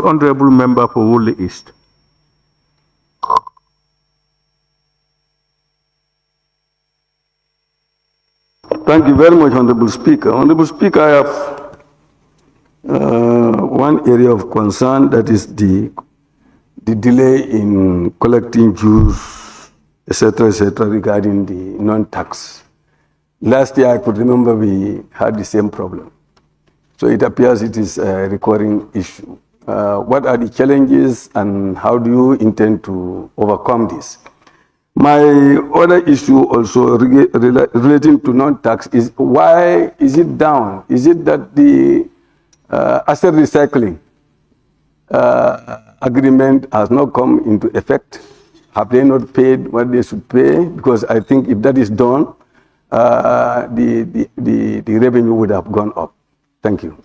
Honorable Member for Woolly East. Thank you very much, Honorable Speaker. Honorable Speaker, I have one area of concern, that is the delay in collecting dues, etc., regarding the non-tax. Last year, I could remember we had the same problem. So it appears it is a recurring issue. What are the challenges and how do you intend to overcome this? My other issue also relating to non-tax is, why is it down? Is it that the asset recycling agreement has not come into effect? Have they not paid what they should pay? Because I think if that is done, the revenue would have gone up. Thank you.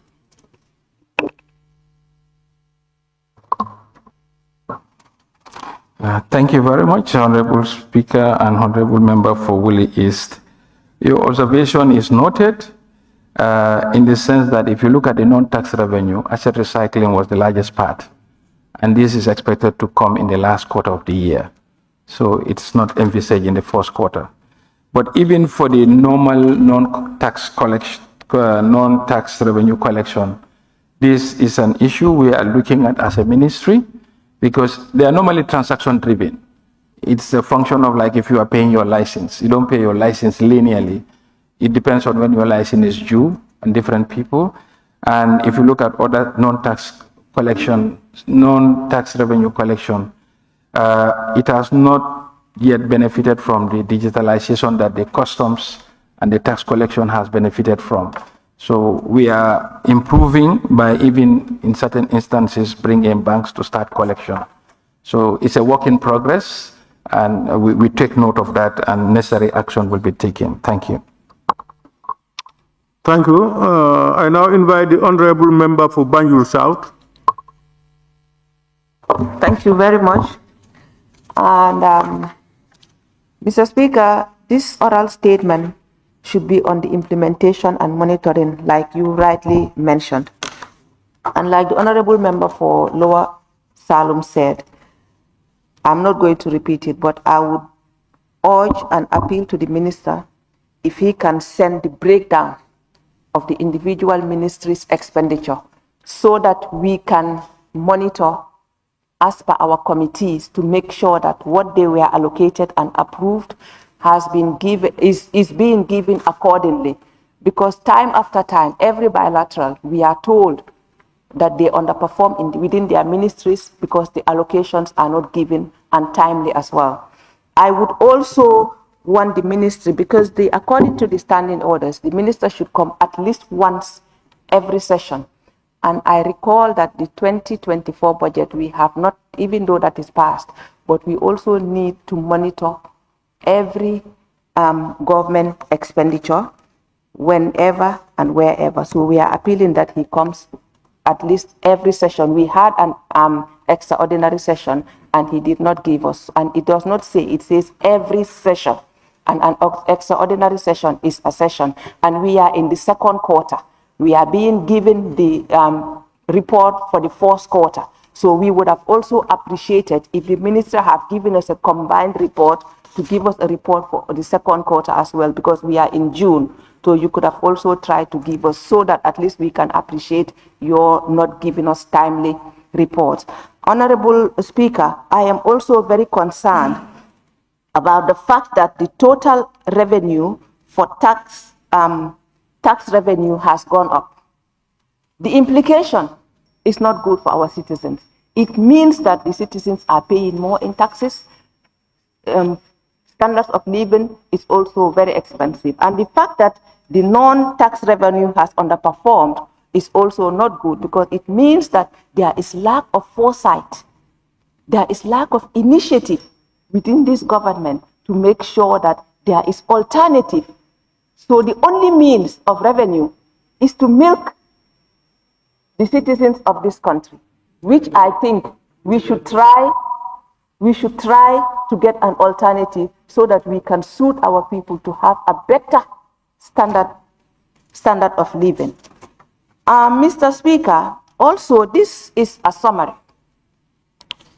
Thank you very much, Honorable Speaker and Honorable Member for Woolly East. Your observation is noted in the sense that if you look at the non-tax revenue, asset recycling was the largest part. And this is expected to come in the last quarter of the year. So it's not envisaged in the first quarter. But even for the normal non-tax collection, non-tax revenue collection, this is an issue we are looking at as a ministry, because they are normally transaction driven. It's a function of, like, if you are paying your license, you don't pay your license linearly. It depends on when your license is due on different people. And if you look at other non-tax collection, non-tax revenue collection, it has not yet benefited from the digitalization that the customs and the tax collection has benefited from. So we are improving by, even in certain instances, bringing banks to start collection. So it's a work in progress, and we take note of that, and necessary action will be taken. Thank you. Thank you. I now invite the Honorable Member for Banjul South. Thank you very much. And Mr. Speaker, this oral statement should be on the implementation and monitoring, like you rightly mentioned. And like the Honorable Member for Lower Salum said, I'm not going to repeat it, but I would urge and appeal to the Minister if he can send the breakdown of the individual ministries' expenditure so that we can monitor as per our committees to make sure that what they were allocated and approved has been given, is being given accordingly. Because time after time, every bilateral, we are told that they underperform within their ministries because the allocations are not given and timely as well. I would also want the ministry, because according to the standing orders, the minister should come at least once every session. And I recall that the 2024 budget, we have not, even though that is passed, but we also need to monitor every government expenditure whenever and wherever. So we are appealing that he comes at least every session. We had an extraordinary session and he did not give us, and it does not say, it says every session. And an extraordinary session is a session. And we are in the second quarter. We are being given the report for the fourth quarter. So we would have also appreciated if the minister had given us a combined report to give us a report for the second quarter as well, because we are in June. So you could have also tried to give us, so that at least we can appreciate your not giving us timely reports. Honorable Speaker, I am also very concerned about the fact that the total revenue for tax revenue has gone up. The implication is not good for our citizens. It means that the citizens are paying more in taxes. Standards of living is also very expensive. And the fact that the non-tax revenue has underperformed is also not good, because it means that there is lack of foresight. There is lack of initiative within this government to make sure that there is alternative. So the only means of revenue is to milk the citizens of this country, which I think we should try to get an alternative so that we can suit our people to have a better standard of living. Mr. Speaker, Also, this is a summary.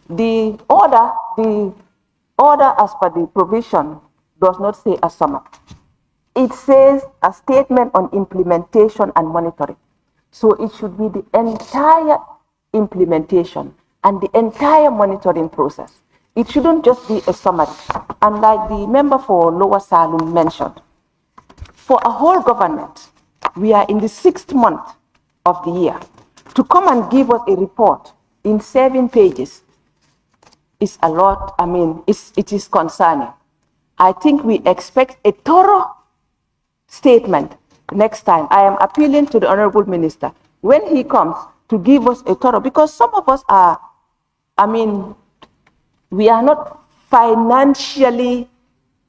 The order as per the provision does not say a summary. It says a statement on implementation and monitoring. So it should be the entire implementation and the entire monitoring process. It shouldn't just be a summary. And like the member for Lower Salum mentioned, for a whole government, we are in the 6th month of the year. To come and give us a report in 7 pages is a lot. I mean, it is concerning. I think we expect a thorough statement next time. I am appealing to the Honorable Minister when he comes to give us a thorough, because some of us are, I mean, we are not financially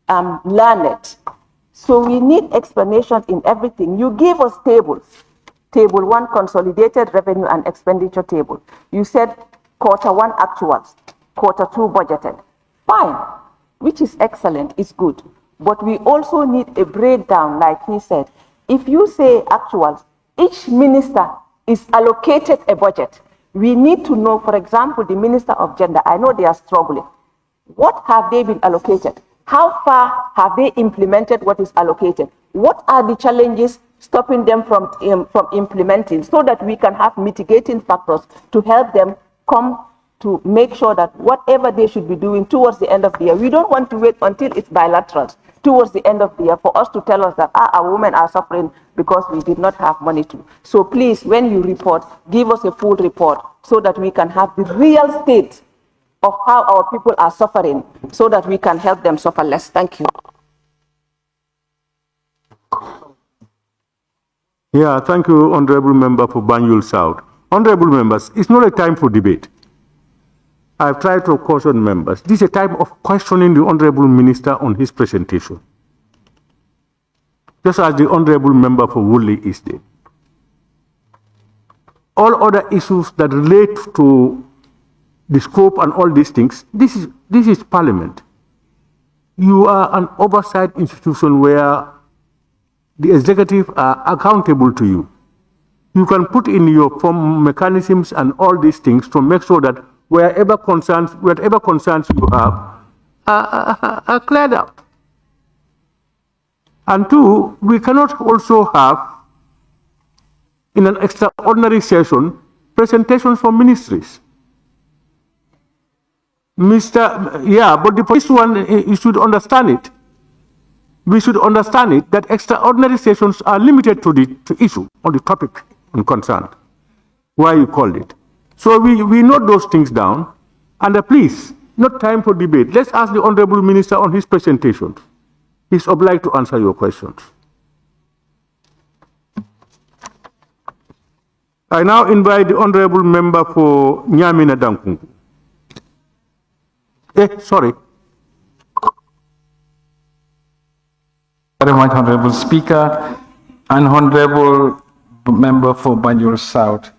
learned. So we need explanation in everything. You gave us tables. Table 1, consolidated revenue and expenditure table. You said Q1 actuals, Q2 budgeted. Fine, which is excellent, it's good. But we also need a breakdown, like he said. If you say actuals, each minister is allocated a budget. We need to know, for example, the Minister of Gender, I know they are struggling. What have they been allocated? How far have they implemented what is allocated? What are the challenges stopping them from implementing, so that we can have mitigating factors to help them come to make sure that whatever they should be doing towards the end of the year, we don't want to wait until it's bilateral towards the end of the year for us to tell us that our women are suffering because we did not have money to. So please, when you report, give us a full report so that we can have the real state of how our people are suffering, so that we can help them suffer less. Thank you. Yeah, thank you, Honorable Member for Banjul South. Honorable members, it's not a time for debate. I've tried to caution members. This is a time of questioning the Honorable Minister on his presentation, just as the Honorable Member for Woolly is there. All other issues that relate to the scope and all these things, this is Parliament. You are an oversight institution where the executive are accountable to you. You can put in your form mechanisms and all these things to make sure that whatever concerns you have are cleared up. And 2, we cannot also have, in an extraordinary session, presentations from ministries. But this one, you should understand it. We should understand it that extraordinary sessions are limited to the issue or the topic in concern, why you called it. So we note those things down, and please, not time for debate. Let's ask the Honorable Minister on his presentation. He's obliged to answer your questions. I now invite the Honorable Member for Nyamina Dankungu. Sorry. Very much, Honorable Speaker and Honorable Member for Banjul South.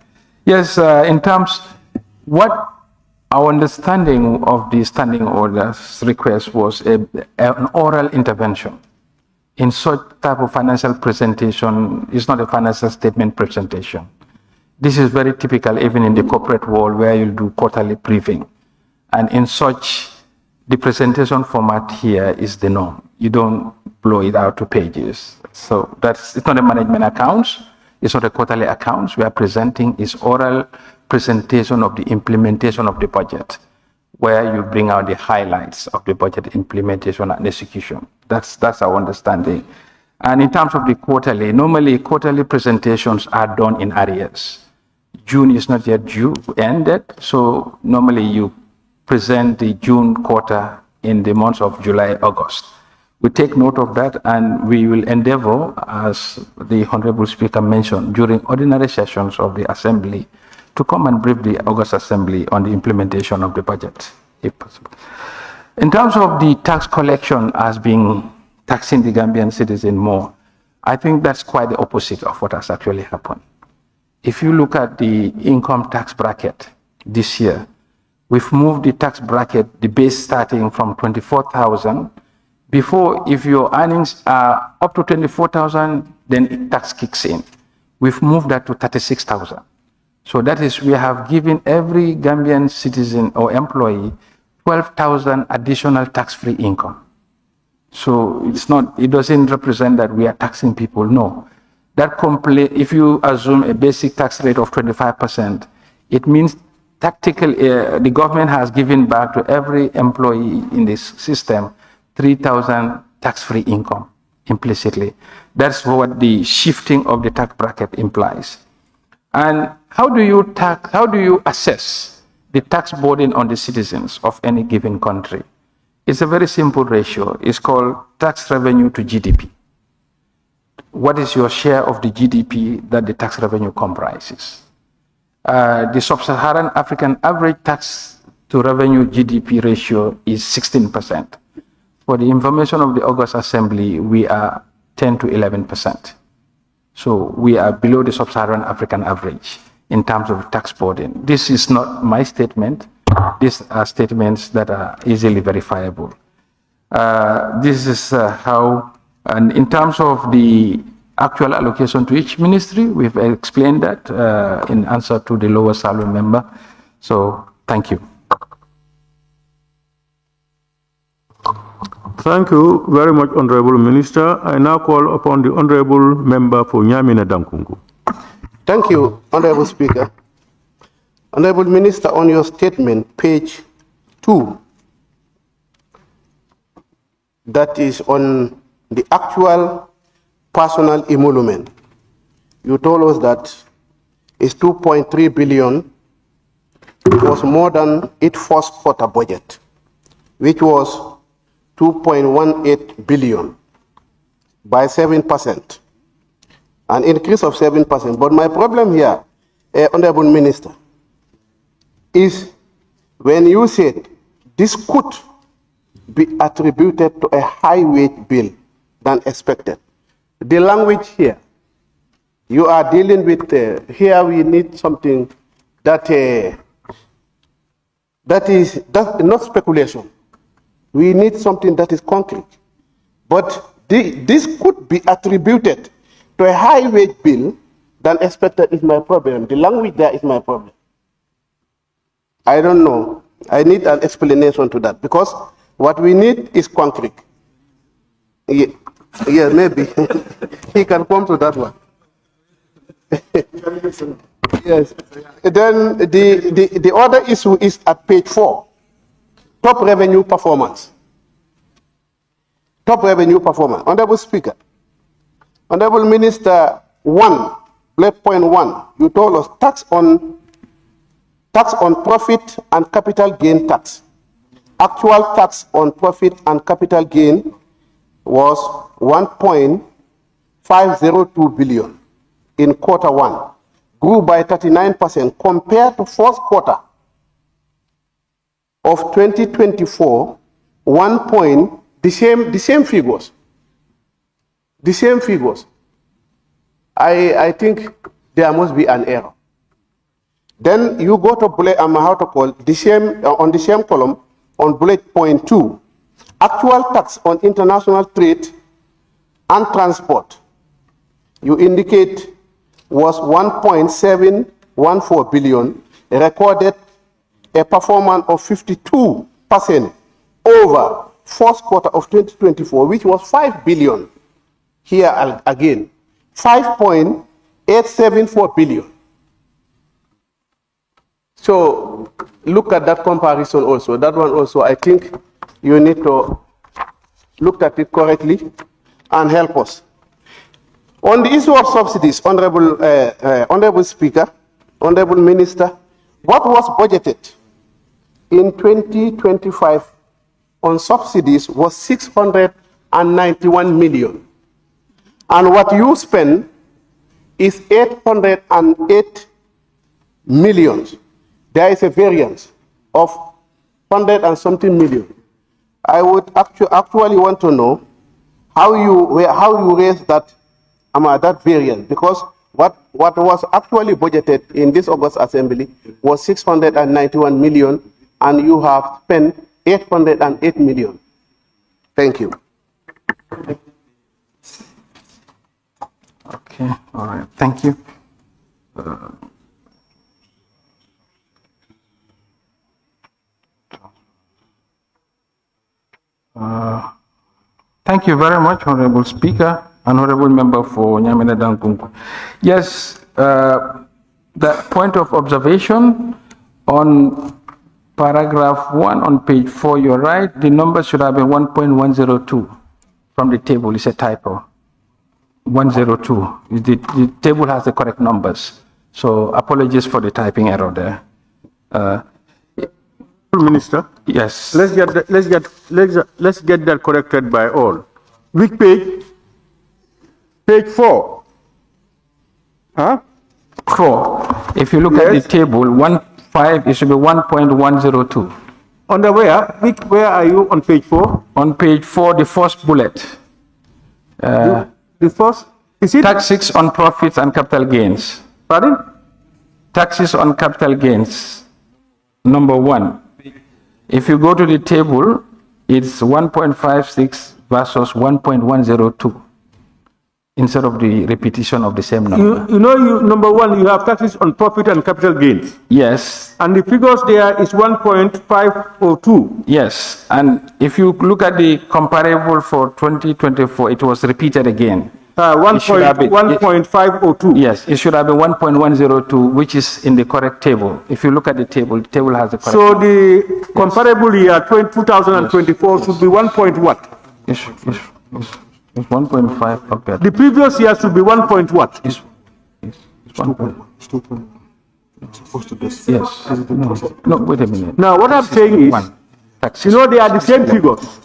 Yes, in terms, what our understanding of the standing orders request was an oral intervention. In such type of financial presentation, it's not a financial statement presentation. This is very typical even in the corporate world where you do quarterly briefing. And in such, the presentation format here is the norm. You don't blow it out to pages. So it's not a management accounts. It's not a quarterly accounts. We are presenting is oral presentation of the implementation of the budget, where you bring out the highlights of the budget implementation and execution. That's our understanding. And in terms of the quarterly, normally quarterly presentations are done in arrears. June is not yet due, ended, so normally you present the June quarter in the months of July, August. We take note of that, and we will endeavor, as the Honorable Speaker mentioned, during ordinary sessions of the Assembly, to come and brief the August Assembly on the implementation of the budget, if possible. In terms of the tax collection as being taxing the Gambian citizen more, I think that's quite the opposite of what has actually happened. If you look at the income tax bracket this year, we've moved the tax bracket, the base starting from 24,000. Before, if your earnings are up to 24,000, then tax kicks in. We've moved that to 36,000. So that is, we have given every Gambian citizen or employee 12,000 additional tax-free income. So it doesn't represent that we are taxing people, no. If you assume a basic tax rate of 25%, it means tactically the government has given back to every employee in this system 3,000 tax-free income implicitly. That's what the shifting of the tax bracket implies. And how do you assess the tax burden on the citizens of any given country? It's a very simple ratio. It's called tax revenue to GDP. What is your share of the GDP that the tax revenue comprises? The sub-Saharan African average tax to revenue GDP ratio is 16%. For the information of the August Assembly, we are 10 to 11%. So we are below the sub-Saharan African average in terms of tax burden. This is not my statement. These are statements that are easily verifiable. This is how, and in terms of the actual allocation to each ministry, we've explained that in answer to the lower salary member. So thank you. Thank you very much, Honorable Minister. I now call upon the Honorable Member for Nyamina Dankungu. Thank you, Honorable Speaker. Honorable Minister, on your statement, page 2, that is on the actual personal emolument, you told us that it's 2.3 billion. It was more than its first quarter budget, which was 2.18 billion by 7%, an increase of 7%. But my problem here, Honorable Minister, is when you said this could be attributed to a high wage bill than expected. The language here, you are dealing with, here we need something that is not speculation. We need something that is concrete. But this could be attributed to a high wage bill than expected is my problem. The language there is my problem. I don't know. I need an explanation to that, because what we need is concrete. Yeah, maybe. He can come to that one. Yes. Then the other issue is at page 4. Top revenue performance. Top revenue performance. Honorable Speaker, Honorable Minister, 1, bullet point 1, you told us tax on profit and capital gain tax. Actual tax on profit and capital gain was 1.502 billion in quarter 1, grew by 39% compared to first quarter of 2024, the same figures. The same figures. I think there must be an error. Then you go to bullet, how to call the same on the same column on bullet point 2. Actual tax on international trade and transport, you indicate was 1.714 billion, recorded a performance of 52% over first quarter of 2024, which was 5 billion. Here again, 5.874 billion. So look at that comparison also. That one also, I think you need to look at it correctly and help us. On the issue of subsidies, Honorable Speaker, Honorable Minister, what was budgeted in 2025 on subsidies was 691 million. And what you spend is 808 million. There is a variance of 100 and something million. I would actually want to know how you raise that variance, because what was actually budgeted in this August Assembly was 691 million, and you have spent 808 million. Thank you. Okay, all right, thank you. Thank you very much, Honorable Speaker and Honorable Member for Nyamena Dankunku. Yes, the point of observation on paragraph 1 on page 4, you're right, the number should have been 1.102 from the table. It's a typo. 102. The table has the correct numbers. So apologies for the typing error there. Minister, Yes. let's get that corrected by all. Which page? Page 4. Huh? 4. If you look at the table, 1.5, it should be 1.102. On the where are you on page 4? On page 4, the first bullet. The first, is it? Taxes on profits and capital gains. Pardon? Taxes on capital gains, number 1. If you go to the table, it's 1.56 versus 1.102 instead of the repetition of the same number. Number 1, you have taxes on profit and capital gains. Yes. And the figures there is 1.502. Yes. And if you look at the comparable for 2024, it was repeated again. 1.502. Yes, it should have been 1.102, which is in the correct table. If you look at the table has the correct. So the comparable year 2024 should be 1 point what? It's 1.5 up there. The previous year should be 1 point what? It's 1 point. Yes. No, wait a minute. Now what I'm saying is, they are the same figures.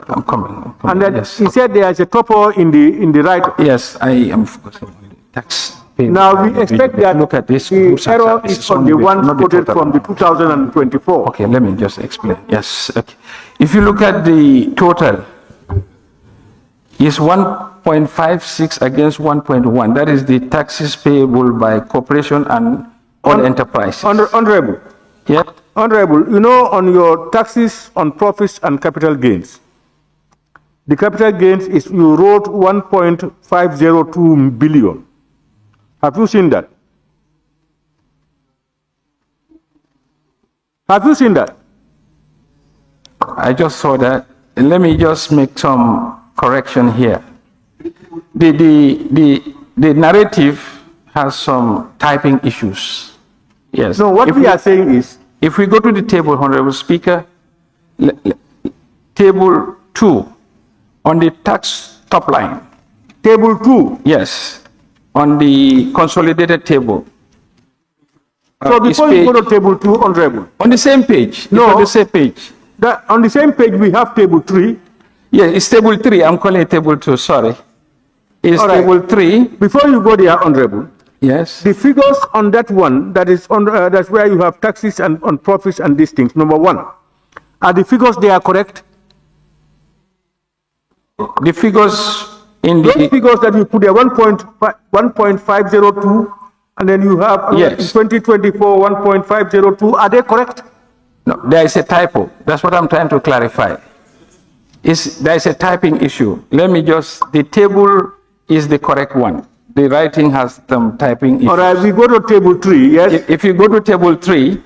I'm coming. And then Yes. he said there is a typo in the right. Yes, I am focusing on the tax payment. Now we expect that Look at this. the error is on the one quoted from the 2024. Okay, let me just explain. Yes. Okay. If you look at the total, it's 1.56 against 1.1. That is the taxes payable by corporation and all enterprises. Honorable. Yeah. Honorable, on your taxes on profits and capital gains, the capital gains is, you wrote 1.502 billion. Have you seen that? Have you seen that? I just saw that. Let me just make some correction here. The narrative has some typing issues. Yes. No, what we are saying is, if we go to the table, Honorable Speaker, table 2, on the tax top line. Table 2? Yes, on the consolidated table. So before you go to table 2, Honorable. On the same page. No. It's on the same page. On the same page we have table 3. Yes, it's table 3. I'm calling it table 2, sorry. It's All right. table 3. Before you go there, Honorable. Yes. The figures on that one, that's where you have taxes and on profits and these things, number 1. Are the figures there correct? The figures in the... Those figures that you put there, 1.502, and then you have Yes. in 2024, 1.502, are they correct? No, there is a typo. That's what I'm trying to clarify. There is a typing issue. Let me just... The table is the correct one. The writing has some typing issues. All right, we go to table 3, yes? If you go to table 3,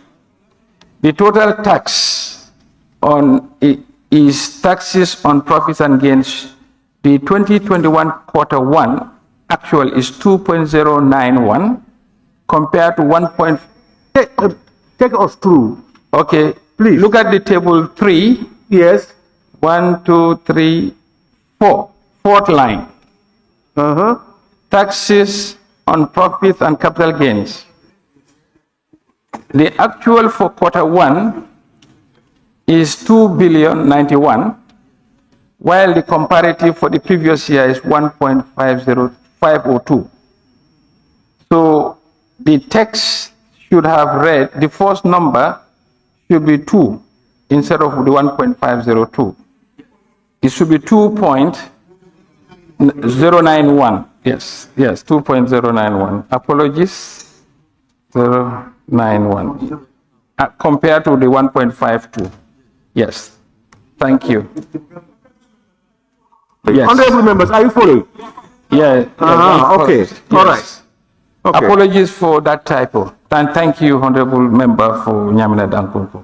the total tax on is taxes on profits and gains. The 2021 quarter 1 actual is 2.091 compared to 1. Take us through. Okay, Please. Look at the table 3. Yes. 1, 2, 3, 4. Fourth line. Taxes on profits and capital gains. The actual for quarter 1 is 2,091,000,000, while the comparative for the previous year is 1.502. So the text should have read, the first number should be 2 instead of the 1.502. It should be 2.091. Yes, 2.091. Apologies. 091. Compared to the 1.52. Yes. Thank you. Yes. Honorable members, are you following? Yeah. Okay. Yes. All right. Okay. Apologies for that typo. And thank you, Honorable Member, for Nyamina Dankunku.